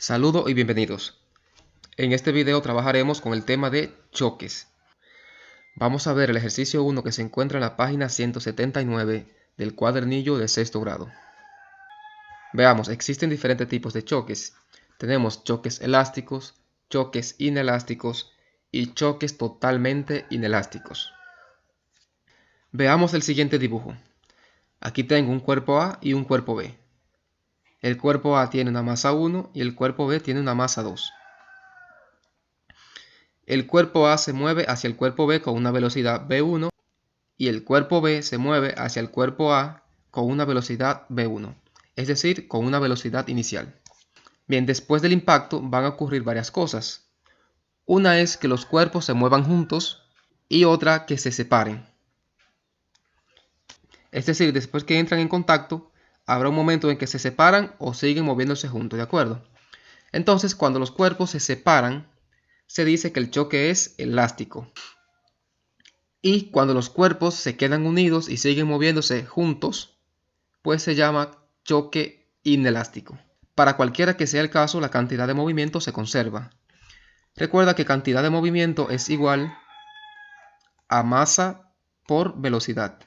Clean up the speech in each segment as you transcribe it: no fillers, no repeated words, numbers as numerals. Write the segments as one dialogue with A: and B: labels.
A: Saludos y bienvenidos. En este video trabajaremos con el tema de choques. Vamos a ver el ejercicio 1 que se encuentra en la página 179 del cuadernillo de sexto grado. Veamos, existen diferentes tipos de choques. Tenemos choques elásticos, choques inelásticos y choques totalmente inelásticos. Veamos el siguiente dibujo. Aquí tengo un cuerpo A y un cuerpo B. El cuerpo A tiene una masa 1 y el cuerpo B tiene una masa 2. El cuerpo A se mueve hacia el cuerpo B con una velocidad v1 y el cuerpo B se mueve hacia el cuerpo A con una velocidad v1, es decir, con una velocidad inicial. Bien, después del impacto van a ocurrir varias cosas. Una es que los cuerpos se muevan juntos y otra que se separen. Es decir, después que entran en contacto, habrá un momento en que se separan o siguen moviéndose juntos, ¿de acuerdo? Entonces, cuando los cuerpos se separan, se dice que el choque es elástico. Y cuando los cuerpos se quedan unidos y siguen moviéndose juntos, pues se llama choque inelástico. Para cualquiera que sea el caso, la cantidad de movimiento se conserva. Recuerda que cantidad de movimiento es igual a masa por velocidad.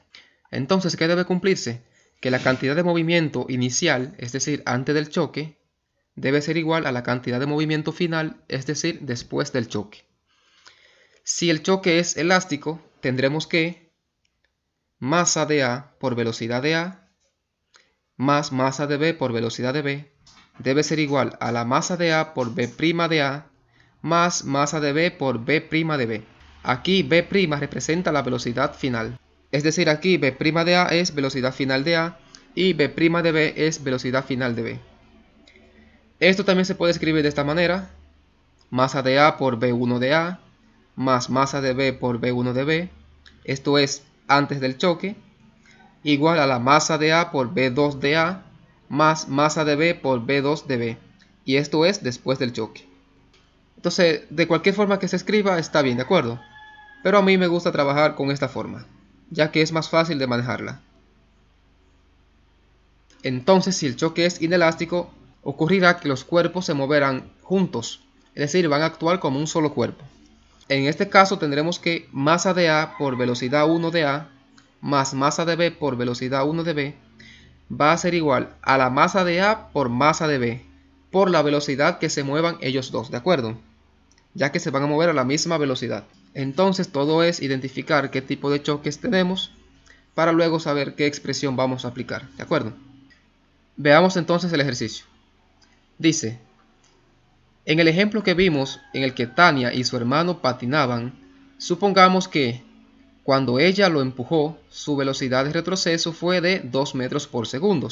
A: Entonces, ¿qué debe cumplirse? Que la cantidad de movimiento inicial, es decir, antes del choque, debe ser igual a la cantidad de movimiento final, es decir, después del choque. Si el choque es elástico, tendremos que masa de A por velocidad de A más masa de B por velocidad de B debe ser igual a la masa de A por B' de A más masa de B por B' de B. Aquí B' representa la velocidad final. Es decir, aquí B' de A es velocidad final de A y B' de B es velocidad final de B. Esto también se puede escribir de esta manera. Masa de A por B1 de A más masa de B por B1 de B, esto es antes del choque, igual a la masa de A por B2 de A más masa de B por B2 de B, y esto es después del choque. Entonces, de cualquier forma que se escriba está bien, ¿de acuerdo? Pero a mí me gusta trabajar con esta forma, ya que es más fácil de manejarla. Entonces, si el choque es inelástico, ocurrirá que los cuerpos se moverán juntos, es decir, van a actuar como un solo cuerpo. En este caso tendremos que masa de A por velocidad 1 de A más masa de B por velocidad 1 de B va a ser igual a la masa de A por masa de B por la velocidad que se muevan ellos dos, ¿de acuerdo? Ya que se van a mover a la misma velocidad. Entonces todo es identificar qué tipo de choques tenemos para luego saber qué expresión vamos a aplicar, ¿de acuerdo? Veamos entonces el ejercicio. Dice: en el ejemplo que vimos en el que Tania y su hermano patinaban, supongamos que, cuando ella lo empujó, su velocidad de retroceso fue de 2 metros por segundo.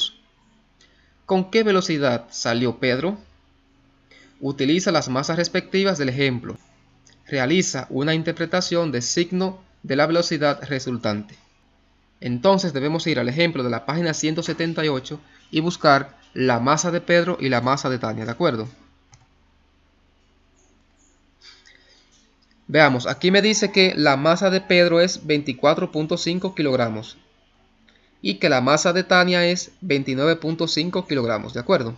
A: ¿Con qué velocidad salió Pedro? Utiliza las masas respectivas del ejemplo. Realiza una interpretación de signo de la velocidad resultante. Entonces debemos ir al ejemplo de la página 178 y buscar la masa de Pedro y la masa de Tania, ¿de acuerdo? Veamos, aquí me dice que la masa de Pedro es 24.5 kilogramos y que la masa de Tania es 29.5 kilogramos, ¿de acuerdo?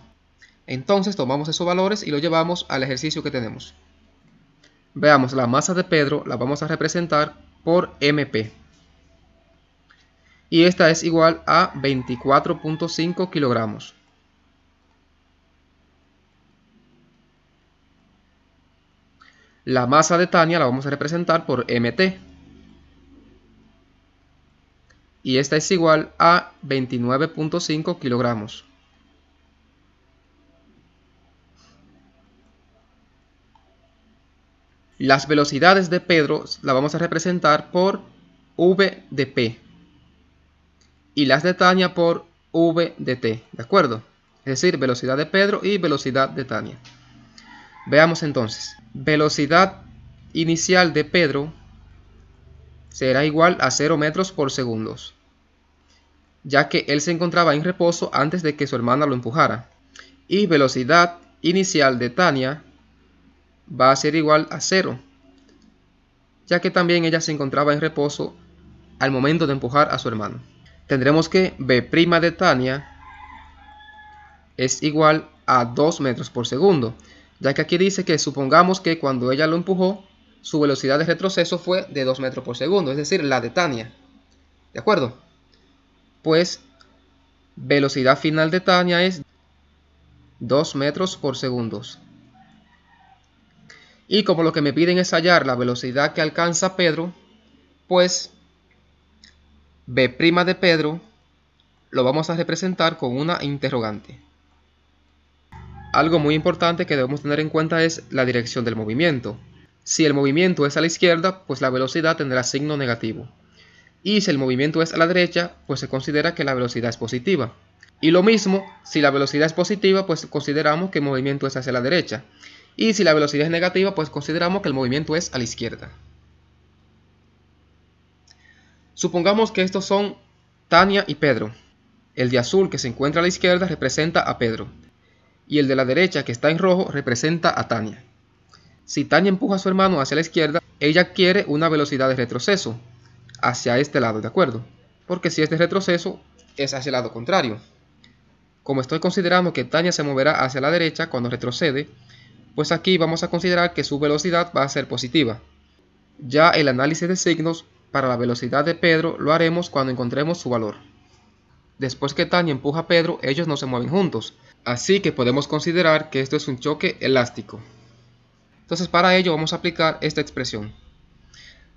A: Entonces tomamos esos valores y los llevamos al ejercicio que tenemos. Veamos, la masa de Pedro la vamos a representar por MP. Y esta es igual a 24.5 kilogramos. La masa de Tania la vamos a representar por MT. Y esta es igual a 29.5 kilogramos. Las velocidades de Pedro la vamos a representar por V de P. Y las de Tania por V de T, ¿de acuerdo? Es decir, velocidad de Pedro y velocidad de Tania. Veamos entonces. Velocidad inicial de Pedro será igual a 0 metros por segundo, ya que él se encontraba en reposo antes de que su hermana lo empujara. Y velocidad inicial de Tania va a ser igual a 0, ya que también ella se encontraba en reposo al momento de empujar a su hermano. Tendremos que B' de Tania es igual a 2 metros por segundo, ya que aquí dice que supongamos que cuando ella lo empujó, su velocidad de retroceso fue de 2 metros por segundo, es decir, la de Tania. ¿De acuerdo? Pues velocidad final de Tania es 2 metros por segundo. Y como lo que me piden es hallar la velocidad que alcanza Pedro, pues B' de Pedro lo vamos a representar con una interrogante. Algo muy importante que debemos tener en cuenta es la dirección del movimiento. Si el movimiento es a la izquierda, pues la velocidad tendrá signo negativo. Y si el movimiento es a la derecha, pues se considera que la velocidad es positiva. Y lo mismo, si la velocidad es positiva, pues consideramos que el movimiento es hacia la derecha. Y si la velocidad es negativa, pues consideramos que el movimiento es a la izquierda. Supongamos que estos son Tania y Pedro. El de azul que se encuentra a la izquierda representa a Pedro. Y el de la derecha que está en rojo representa a Tania. Si Tania empuja a su hermano hacia la izquierda, ella quiere una velocidad de retroceso hacia este lado, ¿de acuerdo? Porque si es de retroceso, es hacia el lado contrario. Como estoy considerando que Tania se moverá hacia la derecha cuando retrocede, pues aquí vamos a considerar que su velocidad va a ser positiva. Ya el análisis de signos para la velocidad de Pedro lo haremos cuando encontremos su valor. Después que Tania empuja a Pedro, ellos no se mueven juntos, así que podemos considerar que esto es un choque elástico. Entonces para ello vamos a aplicar esta expresión.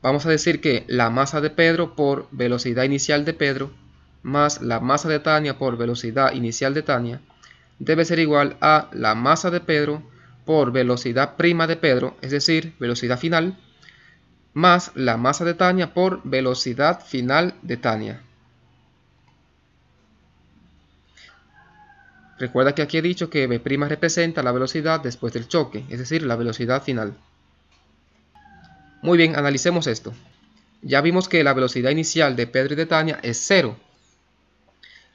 A: Vamos a decir que la masa de Pedro por velocidad inicial de Pedro más la masa de Tania por velocidad inicial de Tania debe ser igual a la masa de Pedro por velocidad prima de Pedro, es decir, velocidad final, más la masa de Tania por velocidad final de Tania. Recuerda que aquí he dicho que B' representa la velocidad después del choque, es decir, la velocidad final. Muy bien, analicemos esto. Ya vimos que la velocidad inicial de Pedro y de Tania es 0.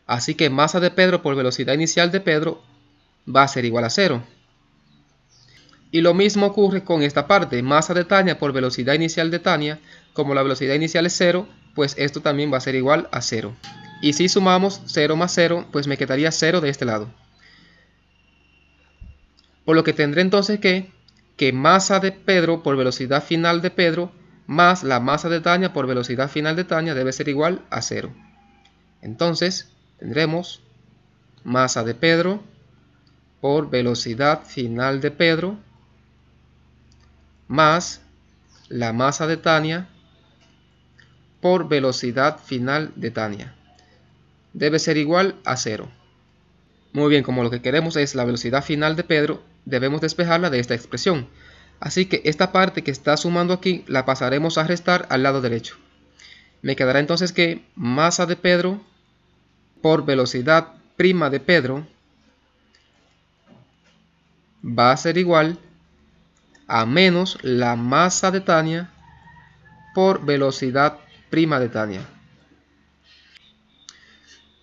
A: Así que masa de Pedro por velocidad inicial de Pedro va a ser igual a 0. Y lo mismo ocurre con esta parte, masa de Tania por velocidad inicial de Tania, como la velocidad inicial es 0, pues esto también va a ser igual a 0. Y si sumamos 0 más 0, pues me quedaría 0 de este lado. Por lo que tendré entonces que masa de Pedro por velocidad final de Pedro más la masa de Tania por velocidad final de Tania debe ser igual a 0. Entonces tendremos masa de Pedro por velocidad final de Pedro más la masa de Tania por velocidad final de Tania. Debe ser igual a 0. Muy bien, como lo que queremos es la velocidad final de Pedro, debemos despejarla de esta expresión. Así que esta parte que está sumando aquí la pasaremos a restar al lado derecho. Me quedará entonces que masa de Pedro por velocidad prima de Pedro va a ser igual a menos la masa de Tania por velocidad prima de Tania.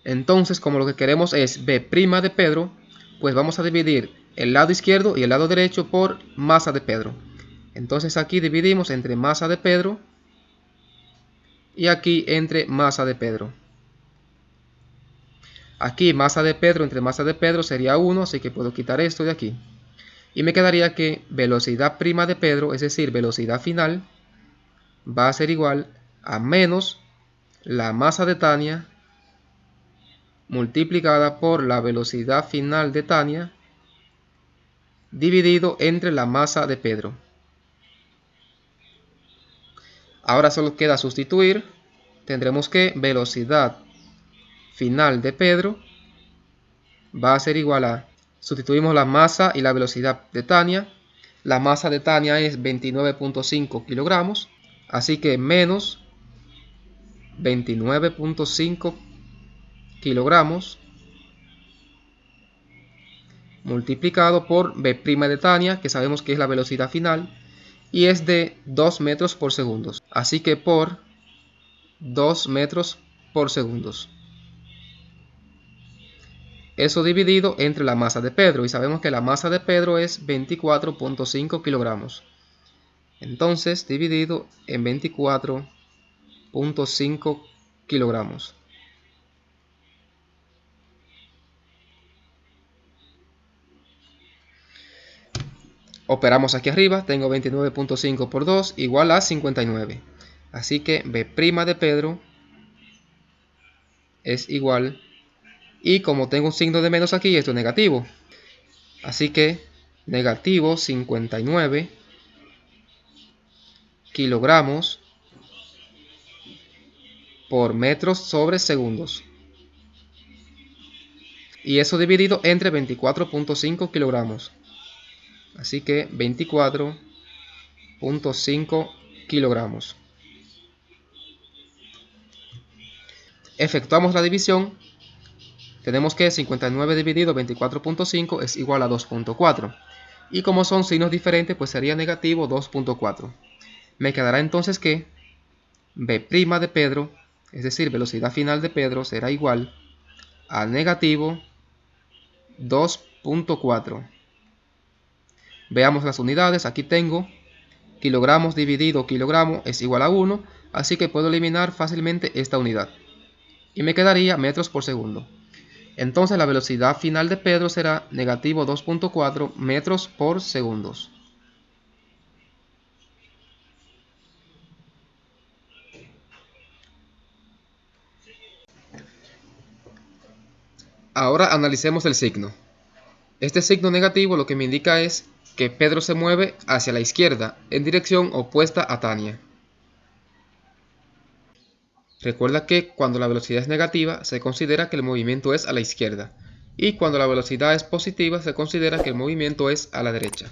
A: Entonces, como lo que queremos es B' de Pedro, pues vamos a dividir el lado izquierdo y el lado derecho por masa de Pedro. Entonces aquí dividimos entre masa de Pedro y aquí entre masa de Pedro. Aquí masa de Pedro entre masa de Pedro sería 1, así que puedo quitar esto de aquí. Y me quedaría que velocidad prima de Pedro, es decir, velocidad final, va a ser igual a menos la masa de Tania multiplicada por la velocidad final de Tania dividido entre la masa de Pedro. Ahora solo queda sustituir. Tendremos que velocidad final de Pedro va a ser igual a, sustituimos la masa y la velocidad de Tania. La masa de Tania es 29.5 kilogramos, así que menos 29.5 kilogramos multiplicado por B' de Tania, que sabemos que es la velocidad final, y es de 2 metros por segundo. Así que por 2 metros por segundo. Eso dividido entre la masa de Pedro, y sabemos que la masa de Pedro es 24.5 kilogramos. Entonces, dividido en 24.5 kilogramos. Operamos aquí arriba, tengo 29.5 por 2 igual a 59. Así que B' de Pedro es igual, y como tengo un signo de menos aquí, esto es negativo. Así que negativo 59 kilogramos por metros sobre segundos. Y eso dividido entre 24.5 kilogramos. Así que 24.5 kilogramos. Efectuamos la división. Tenemos que 59 dividido 24.5 es igual a 2.4. Y como son signos diferentes, pues sería negativo 2.4. Me quedará entonces que B' de Pedro, es decir, velocidad final de Pedro, será igual a negativo 2.4. Veamos las unidades. Aquí tengo kilogramos dividido kilogramo es igual a 1, así que puedo eliminar fácilmente esta unidad. Y me quedaría metros por segundo. Entonces la velocidad final de Pedro será negativo 2.4 metros por segundo. Ahora analicemos el signo. Este signo negativo lo que me indica es que Pedro se mueve hacia la izquierda, en dirección opuesta a Tania. Recuerda que cuando la velocidad es negativa, se considera que el movimiento es a la izquierda. Y cuando la velocidad es positiva, se considera que el movimiento es a la derecha.